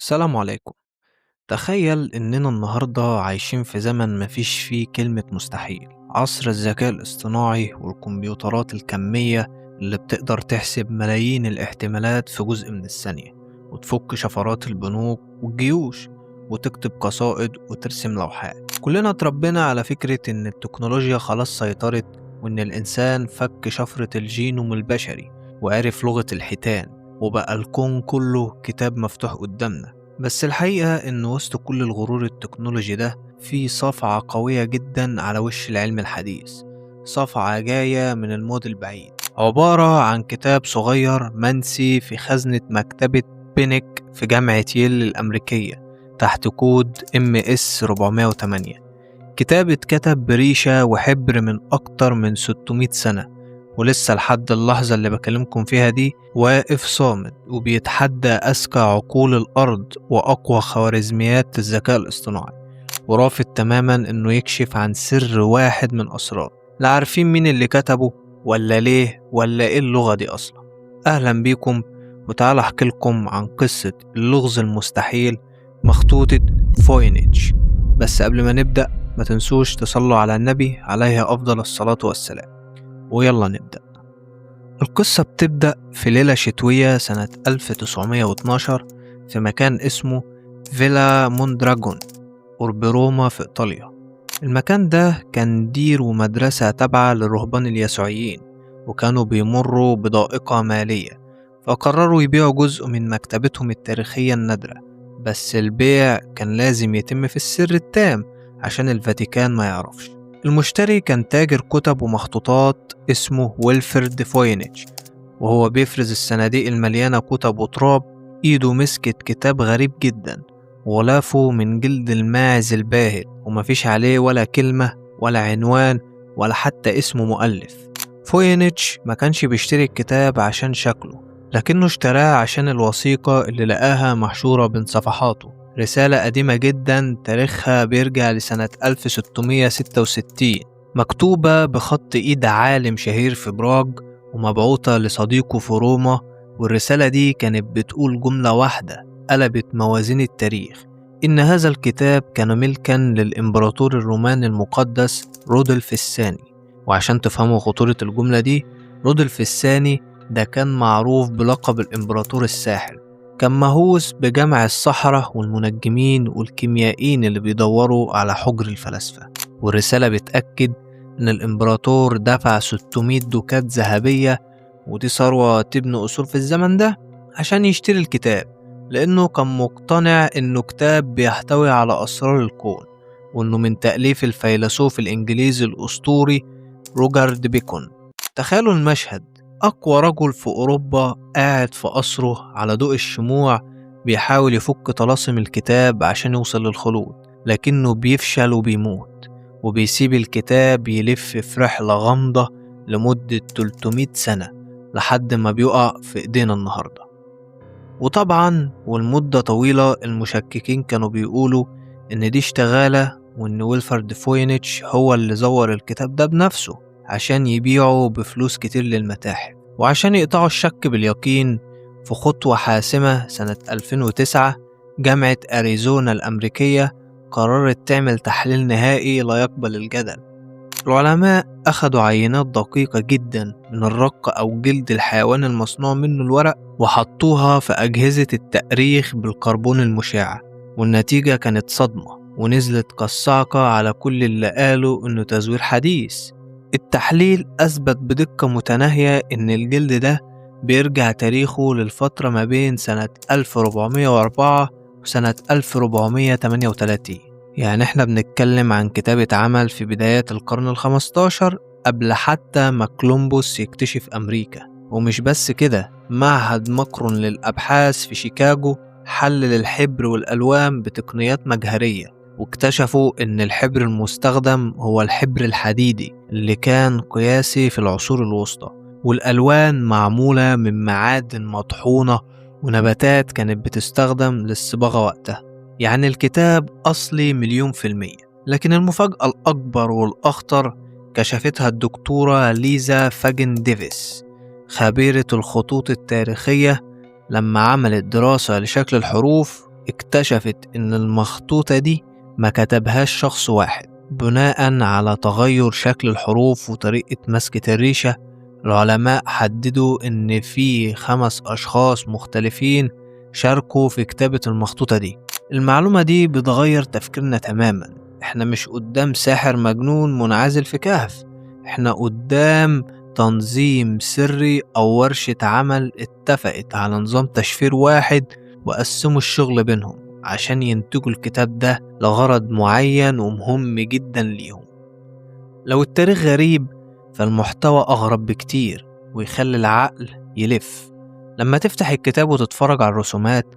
السلام عليكم. تخيل إننا النهاردة عايشين في زمن مفيش فيه كلمة مستحيل. عصر الذكاء الاصطناعي والكمبيوترات الكمية اللي بتقدر تحسب ملايين الاحتمالات في جزء من الثانية، وتفك شفرات البنوك والجيوش، وتكتب قصائد وترسم لوحات. كلنا اتربينا على فكرة إن التكنولوجيا خلاص سيطرت، وإن الإنسان فك شفرة الجينوم البشري وعرف لغة الحيتان، وبقى الكون كله كتاب مفتوح قدامنا. بس الحقيقة إن وسط كل الغرور التكنولوجي ده في صفعة قوية جدا على وش العلم الحديث، صفعة جاية من الماضي البعيد، عبارة عن كتاب صغير منسي في خزنة مكتبة بينك في جامعة ييل الأمريكية تحت كود MS 408. كتاب اتكتب بريشة وحبر من أكتر من 600 سنة، ولسه لحد اللحظة اللي بكلمكم فيها دي واقف صامد وبيتحدى أذكى عقول الأرض وأقوى خوارزميات الذكاء الاصطناعي، ورافض تماما إنه يكشف عن سر واحد من أسرار. لا عارفين مين اللي كتبه ولا ليه ولا إيه اللغة دي أصلا. أهلا بيكم، وتعالى أحكي لكم عن قصة اللغز المستحيل مخطوطة فوينيتش. بس قبل ما نبدأ ما تنسوش تصلوا على النبي عليه أفضل الصلاة والسلام، ويلا نبدأ. القصة بتبدأ في ليلة شتوية سنة 1912 في مكان اسمه فيلا موندراجون قرب روما في إيطاليا. المكان ده كان دير ومدرسة تابعة للرهبان اليسوعيين، وكانوا بيمروا بضائقة مالية، فقرروا يبيعوا جزء من مكتبتهم التاريخية النادرة. بس البيع كان لازم يتم في السر التام عشان الفاتيكان ما يعرفش. المشتري كان تاجر كتب ومخطوطات اسمه ويلفرد فوينيتش، وهو بيفرز الصناديق المليانة كتب وتراب. ايده مسكت كتاب غريب جدا وغلافه من جلد الماعز الباهت، ومفيش عليه ولا كلمة ولا عنوان ولا حتى اسم مؤلف. فوينيتش ما كانش بيشتري الكتاب عشان شكله، لكنه اشتراه عشان الوثيقة اللي لقاها محشورة بين صفحاته، رسالة قديمة جدا تاريخها بيرجع لسنة 1666، مكتوبة بخط إيد عالم شهير في براغ ومبعوثة لصديقه في روما. والرسالة دي كانت بتقول جملة واحدة قلبت موازين التاريخ: إن هذا الكتاب كان ملكا للإمبراطور الروماني المقدس رودولف الثاني. وعشان تفهموا خطورة الجملة دي، رودولف الثاني ده كان معروف بلقب الإمبراطور الساحر، كان مهووس بجمع السحرة والمنجمين والكيميائيين اللي بيدوروا على حجر الفلاسفة. والرسالة بتأكد إن الإمبراطور دفع 600 دوكات ذهبية، ودي ثروة تبني أصول في الزمن ده، عشان يشتري الكتاب، لأنه كان مقتنع إنه كتاب بيحتوي على أسرار الكون، وإنه من تأليف الفيلسوف الإنجليزي الأسطوري روجارد بيكون. تخيلوا المشهد: أقوى رجل في أوروبا قاعد في قصره على ضوء الشموع بيحاول يفك طلاسم الكتاب عشان يوصل للخلود، لكنه بيفشل وبيموت، وبيسيب الكتاب يلف في رحلة غامضة لمدة 300 سنة لحد ما بيقع في إيدينا النهاردة. وطبعا والمدة طويلة المشككين كانوا بيقولوا إن دي اشتغالة، وإن ويلفرد فوينيتش هو اللي زور الكتاب ده بنفسه عشان يبيعه بفلوس كتير للمتاحف. وعشان يقطعوا الشك باليقين، في خطوة حاسمة سنة 2009 جامعة أريزونا الأمريكية قررت تعمل تحليل نهائي لا يقبل الجدل. العلماء أخدوا عينات دقيقة جدا من الرق أو جلد الحيوان المصنوع منه الورق، وحطوها في أجهزة التأريخ بالكربون المشع، والنتيجة كانت صدمة ونزلت كالصعقة على كل اللي قالوا إنه تزوير حديث. التحليل أثبت بدقة متناهية إن الجلد ده بيرجع تاريخه للفترة ما بين سنة 1404 وسنة 1438. يعني احنا بنتكلم عن كتاب اتعمل في بدايات القرن ال15 قبل حتى ما كولومبوس يكتشف أمريكا. ومش بس كده، معهد ماكرون للأبحاث في شيكاغو حلل الحبر والألوان بتقنيات مجهرية، واكتشفوا إن الحبر المستخدم هو الحبر الحديدي اللي كان قياسي في العصور الوسطى، والألوان معمولة من معادن مطحونة ونباتات كانت بتستخدم للصباغة وقتها. يعني الكتاب أصلي 100%. لكن المفاجأة الأكبر والأخطر كشفتها الدكتورة ليزا فاجن ديفيس، خبيرة الخطوط التاريخية، لما عملت دراسة لشكل الحروف اكتشفت إن المخطوطة دي ما كتبهاش شخص واحد. بناء على تغير شكل الحروف وطريقة مسكة الريشة، العلماء حددوا إن في 5 أشخاص مختلفين شاركوا في كتابة المخطوطة دي. المعلومة دي بتغير تفكيرنا تماما. احنا مش قدام ساحر مجنون منعزل في كهف، احنا قدام تنظيم سري أو ورشة عمل اتفقت على نظام تشفير واحد وقسموا الشغل بينهم عشان ينتجوا الكتاب ده لغرض معين ومهم جدا ليهم. لو التاريخ غريب فالمحتوى أغرب بكتير ويخلي العقل يلف. لما تفتح الكتاب وتتفرج على الرسومات،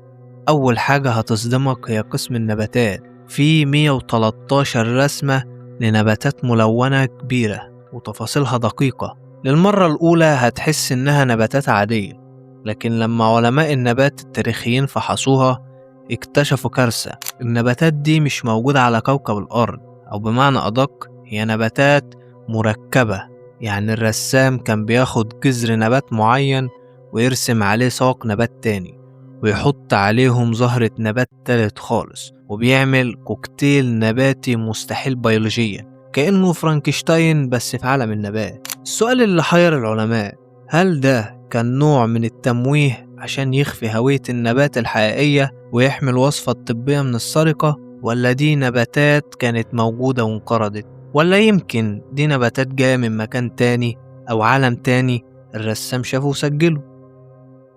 أول حاجة هتصدمك هي قسم النباتات. في 113 رسمة لنباتات ملونة كبيرة وتفاصيلها دقيقة. للمرة الأولى هتحس إنها نباتات عادية، لكن لما علماء النبات التاريخيين فحصوها اكتشفوا كارثة. النباتات دي مش موجودة على كوكب الأرض، أو بمعنى أدق هي نباتات مركبة. يعني الرسام كان بياخد جذر نبات معين ويرسم عليه ساق نبات تاني ويحط عليهم زهرة نبات تالت خالص، وبيعمل كوكتيل نباتي مستحيل بيولوجيا، كأنه فرانكشتاين بس في عالم النبات. السؤال اللي حير العلماء، هل ده كان نوع من التمويه عشان يخفي هوية النبات الحقيقية ويحمي الوصفة الطبية من السرقة، ولا دي نباتات كانت موجودة وانقرضت، ولا يمكن دي نباتات جاية من مكان تاني أو عالم تاني الرسام شافه وسجله؟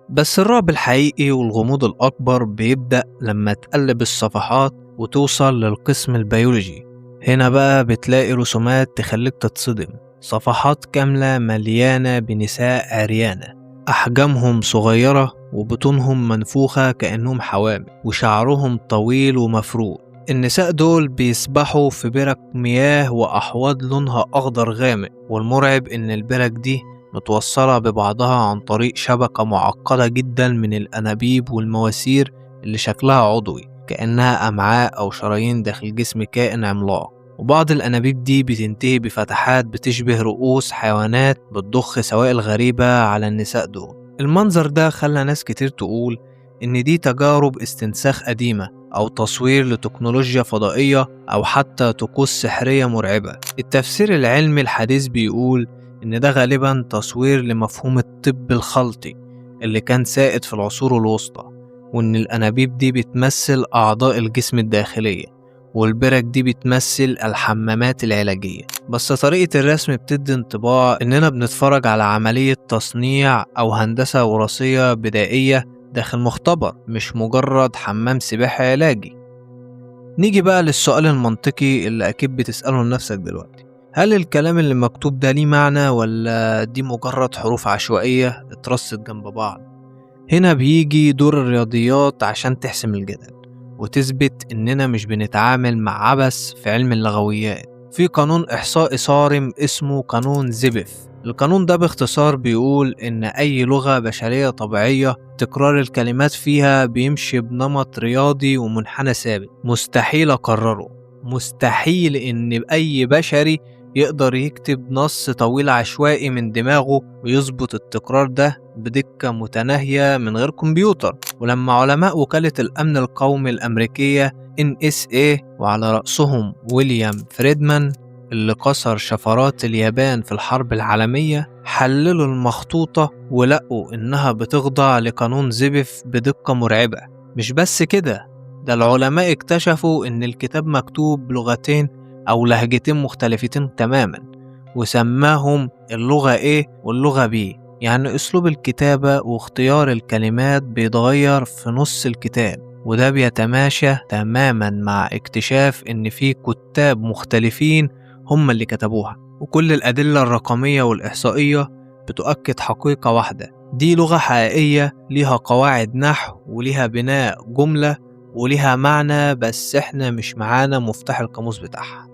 بس الرعب الحقيقي والغموض الأكبر بيبدأ لما تقلب الصفحات وتوصل للقسم البيولوجي. هنا بقى بتلاقي رسومات تخليك تتصدم. صفحات كاملة مليانة بنساء عريانة، أحجامهم صغيرة وبطونهم منفوخة كأنهم حوامل وشعرهم طويل ومفروض. النساء دول بيسبحوا في برك مياه وأحواض لونها أخضر غامق، والمرعب إن البرك دي متوصلة ببعضها عن طريق شبكة معقدة جدا من الأنابيب والمواسير اللي شكلها عضوي كأنها أمعاء أو شرايين داخل جسم كائن عملاق. وبعض الأنابيب دي بتنتهي بفتحات بتشبه رؤوس حيوانات بتضخ سوائل غريبة على النساء دول. المنظر ده خلى ناس كتير تقول إن دي تجارب استنساخ قديمة أو تصوير لتكنولوجيا فضائية أو حتى طقوس سحرية مرعبة. التفسير العلمي الحديث بيقول إن ده غالبا تصوير لمفهوم الطب الخلطي اللي كان سائد في العصور الوسطى، وإن الأنابيب دي بتمثل أعضاء الجسم الداخلية والبرك دي بتمثل الحمامات العلاجية. بس طريقة الرسم بتدي انطباع إننا بنتفرج على عملية تصنيع أو هندسة وراثية بدائية داخل مختبر، مش مجرد حمام سباحة علاجي. نيجي بقى للسؤال المنطقي اللي أكيد بتسأله لنفسك دلوقتي، هل الكلام اللي مكتوب ده ليه معنى ولا دي مجرد حروف عشوائية اترصت جنب بعض؟ هنا بيجي دور الرياضيات عشان تحسم الجدل وتثبت إننا مش بنتعامل مع عبث في علم اللغويات. في قانون إحصائي صارم اسمه قانون زيبف. القانون ده باختصار بيقول إن أي لغة بشرية طبيعية تكرار الكلمات فيها بيمشي بنمط رياضي ومنحنى ثابت مستحيل أكرره. مستحيل إن أي بشري يقدر يكتب نص طويل عشوائي من دماغه ويظبط التكرار ده بدقة متناهية من غير كمبيوتر. ولما علماء وكالة الأمن القومي الأمريكية NSA وعلى رأسهم ويليام فريدمان اللي كسر شفرات اليابان في الحرب العالمية حللوا المخطوطة ولقوا إنها بتخضع لقانون زيبف بدقة مرعبة. مش بس كده، ده العلماء اكتشفوا إن الكتاب مكتوب بلغتين أو لهجتين مختلفتين تماما، وسماهم اللغة A واللغة B. يعني أسلوب الكتابة واختيار الكلمات بيتغير في نص الكتاب، وده بيتماشى تماما مع اكتشاف إن في كتاب مختلفين هم اللي كتبوها. وكل الأدلة الرقمية والإحصائية بتؤكد حقيقة واحدة، دي لغة حقيقية ليها قواعد نحو وليها بناء جملة وليها معنى، بس احنا مش معانا مفتاح القاموس بتاعها.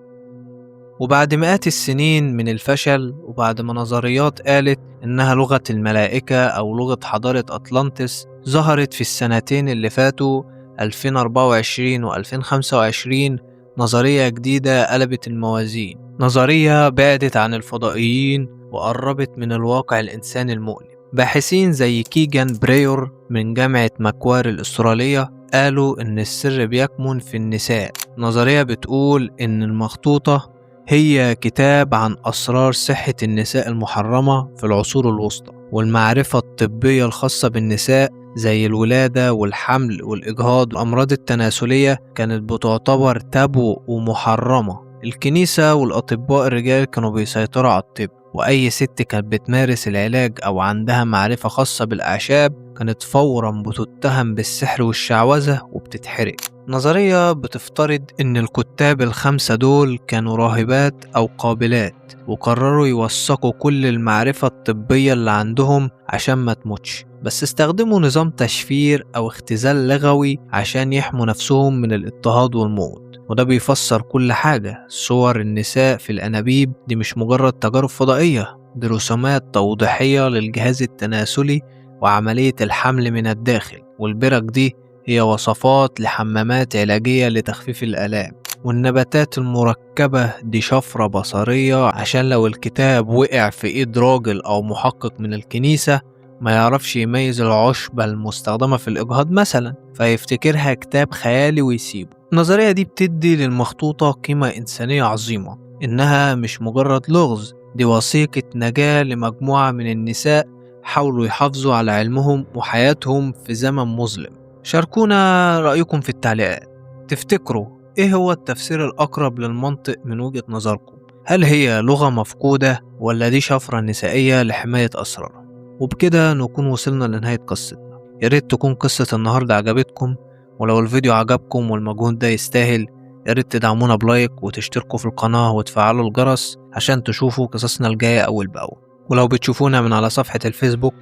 وبعد مئات السنين من الفشل، وبعد ما نظريات قالت إنها لغة الملائكة أو لغة حضارة أطلانتس، ظهرت في السنتين اللي فاتوا 2024 و 2025 نظرية جديدة قلبت الموازين. نظرية بعدت عن الفضائيين وقربت من الواقع الإنساني المؤلم. باحثين زي كيجان بريور من جامعة ماكوار الأسترالية قالوا إن السر بيكمن في النساء. نظرية بتقول إن المخطوطة هي كتاب عن أسرار صحة النساء المحرمة في العصور الوسطى، والمعرفة الطبية الخاصة بالنساء زي الولادة والحمل والإجهاض والأمراض التناسلية كانت بتعتبر تابو ومحرمة. الكنيسة والأطباء الرجال كانوا بيسيطروا على الطب، وأي ست كانت بتمارس العلاج أو عندها معرفة خاصة بالأعشاب كانت فورا بتتهم بالسحر والشعوذة وبتتحرق. نظرية بتفترض إن الكتاب ال5 دول كانوا راهبات أو قابلات، وقرروا يوثقوا كل المعرفة الطبية اللي عندهم عشان ما تموتش، بس استخدموا نظام تشفير أو اختزال لغوي عشان يحموا نفسهم من الاضطهاد والموت. وده بيفسر كل حاجة. صور النساء في الأنابيب دي مش مجرد تجارب فضائية، دي رسومات توضيحية للجهاز التناسلي وعملية الحمل من الداخل، والبرك دي هي وصفات لحمامات علاجية لتخفيف الآلام. والنباتات المركبة دي شفرة بصرية عشان لو الكتاب وقع في إيد راجل أو محقق من الكنيسة ما يعرفش يميز العشبة المستخدمة في الإجهاض مثلا، فيفتكرها كتاب خيالي ويسيبه. النظرية دي بتدي للمخطوطة قيمة إنسانية عظيمة، إنها مش مجرد لغز، دي وثيقة نجاة لمجموعة من النساء حاولوا يحافظوا على علمهم وحياتهم في زمن مظلم. شاركونا رأيكم في التعليقات. تفتكروا إيه هو التفسير الأقرب للمنطق من وجهة نظركم؟ هل هي لغة مفقودة ولا دي شفرة نسائية لحماية أسرارها؟ وبكده نكون وصلنا لنهاية قصتنا. ياريت تكون قصة النهاردة عجبتكم، ولو الفيديو عجبكم والمجهود ده يستاهل ياريت تدعمونا بلايك وتشتركوا في القناة وتفعلوا الجرس عشان تشوفوا قصصنا الجاية أول بأول. ولو بتشوفونا من على صفحة الفيسبوك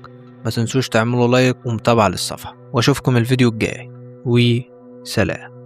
ما تنسوش تعملوا لايك ومتابعة للصفحة، واشوفكم الفيديو الجاي وسلام.